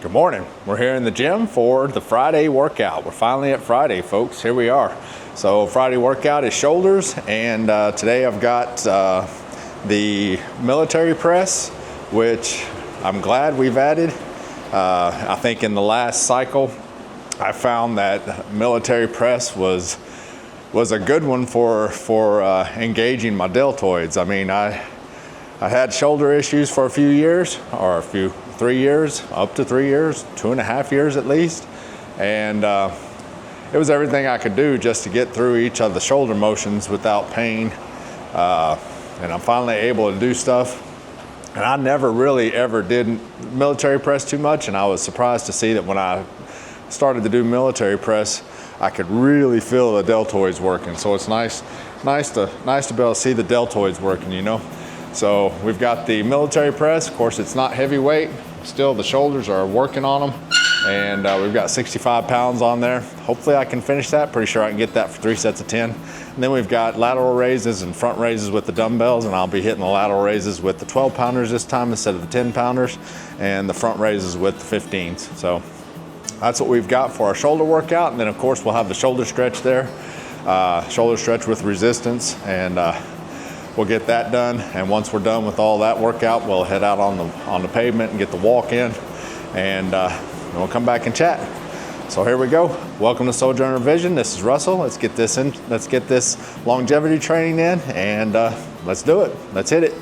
Good morning. We're here in the gym for the Friday workout. We're finally at Friday, folks. Here we are. So Friday workout is shoulders, and today I've got the military press, which I'm glad we've added. I think in the last cycle, I found that military press was a good one for engaging my deltoids. I mean, I had shoulder issues for a few years, or 3 years, up to 3 years, 2.5 years at least. And it was everything I could do just to get through each of the shoulder motions without pain. And I'm finally able to do stuff. And I never really ever did military press too much. And I was surprised to see that when I started to do military press, I could really feel the deltoids working. So it's nice to be able to see the deltoids working, you know. So we've got the military press. Of course, it's not heavyweight. Still, the shoulders are working on them. And we've got 65 pounds on there. Hopefully I can finish that. Pretty sure I can get that for 3 sets of 10. And then we've got lateral raises and front raises with the dumbbells. And I'll be hitting the lateral raises with the 12 pounders this time instead of the 10 pounders. And the front raises with the 15s. So that's what we've got for our shoulder workout. And then of course we'll have the shoulder stretch there. Shoulder stretch with resistance. And we'll get that done, and once we're done with all that workout, we'll head out on the pavement and get the walk in, and then we'll come back and chat. So here we go. Welcome to Sojourner Vision. This is Russell. Let's get this in. Let's get this longevity training in, and let's do it. Let's hit it.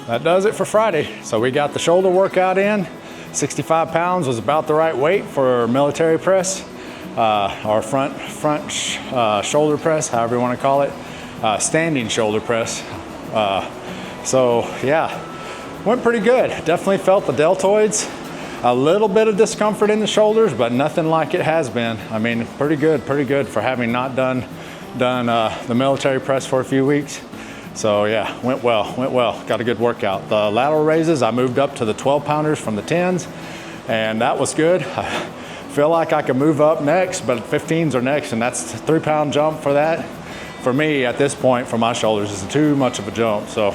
that does it for Friday. So we got the shoulder workout in. 65 pounds was about the right weight for military press, or front shoulder press, however you want to call it, standing shoulder press. So yeah, went pretty good. Definitely felt the deltoids. A little bit of discomfort in the shoulders, but nothing like it has been. I mean, pretty good for having not done the military press for a few weeks. So yeah, went well, got a good workout. The lateral raises, I moved up to the 12 pounders from the 10s, and that was good. I feel like I could move up next, but 15s are next, and that's a 3-pound jump for that. For me, at this point, for my shoulders, is too much of a jump. So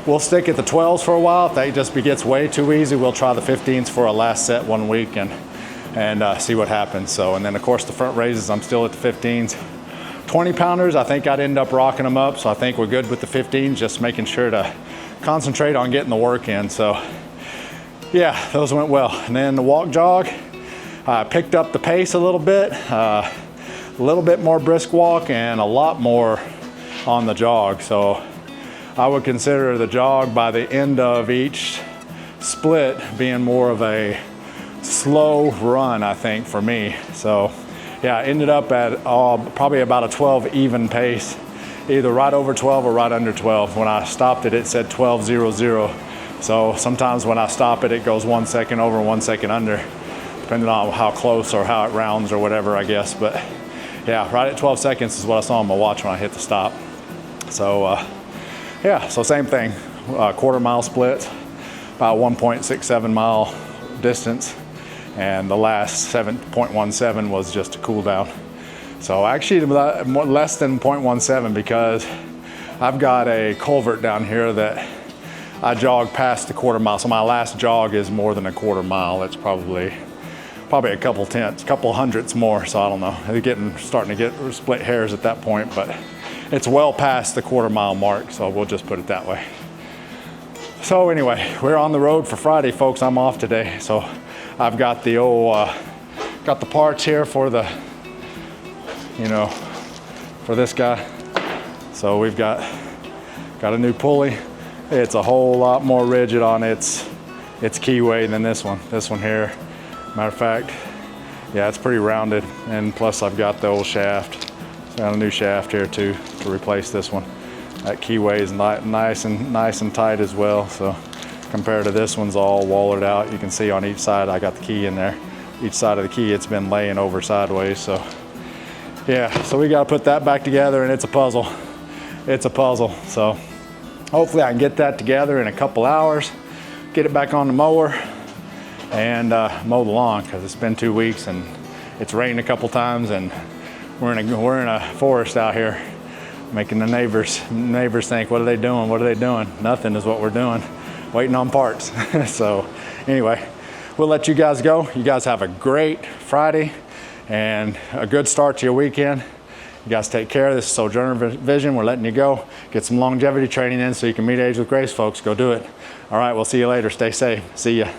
we'll stick at the 12s for a while. If that just gets way too easy, we'll try the 15s for a last set 1 week and see what happens. So, and then of course the front raises, I'm still at the 15s. 20 pounders, I think I'd end up rocking them up. So I think we're good with the 15s, just making sure to concentrate on getting the work in. So yeah, those went well. And then the walk jog, I picked up the pace a little bit more brisk walk and a lot more on the jog. So I would consider the jog by the end of each split being more of a slow run, I think, for me. So yeah, I ended up at probably about a 12 even pace, either right over 12 or right under 12. When I stopped it, it said 12:00. So sometimes when I stop it, it goes 1 second over, 1 second under, depending on how close or how it rounds or whatever, I guess. But yeah, right at 12 seconds is what I saw on my watch when I hit the stop. So yeah, so same thing, quarter-mile splits, about 1.67 mile distance. And the last 7.17 was just a cool down. So actually less than 0.17 because I've got a culvert down here that I jog past the quarter mile. So my last jog is more than a quarter mile. It's probably a couple hundredths more. So I don't know. It's starting to get split hairs at that point, but it's well past the quarter mile mark. So we'll just put it that way. So anyway, we're on the road for Friday, folks. I'm off today. So I've got the got the parts here for the, for this guy. So we've got a new pulley. It's a whole lot more rigid on its keyway than this one. This one here, matter of fact, yeah, it's pretty rounded. And plus I've got the old shaft. So got a new shaft here too to replace this one. That keyway is nice and tight as well. So compared to this one's all wallered out. You can see on each side I got the key in there. Each side of the key, it's been laying over sideways. So yeah, so we got to put that back together, and it's a puzzle. It's a puzzle. So hopefully I can get that together in a couple hours, get it back on the mower, and mow the lawn, because it's been 2 weeks and it's rained a couple times, and we're in a forest out here, making the neighbors think, what are they doing? What are they doing? Nothing is what we're doing. Waiting on parts. So anyway, we'll let you guys go. You guys have a great Friday and a good start to your weekend. You guys take care. This is Sojourner Vision. We're letting you go. Get some longevity training in so you can meet age with grace, folks. Go do it. All right, we'll see you later. Stay safe. See ya.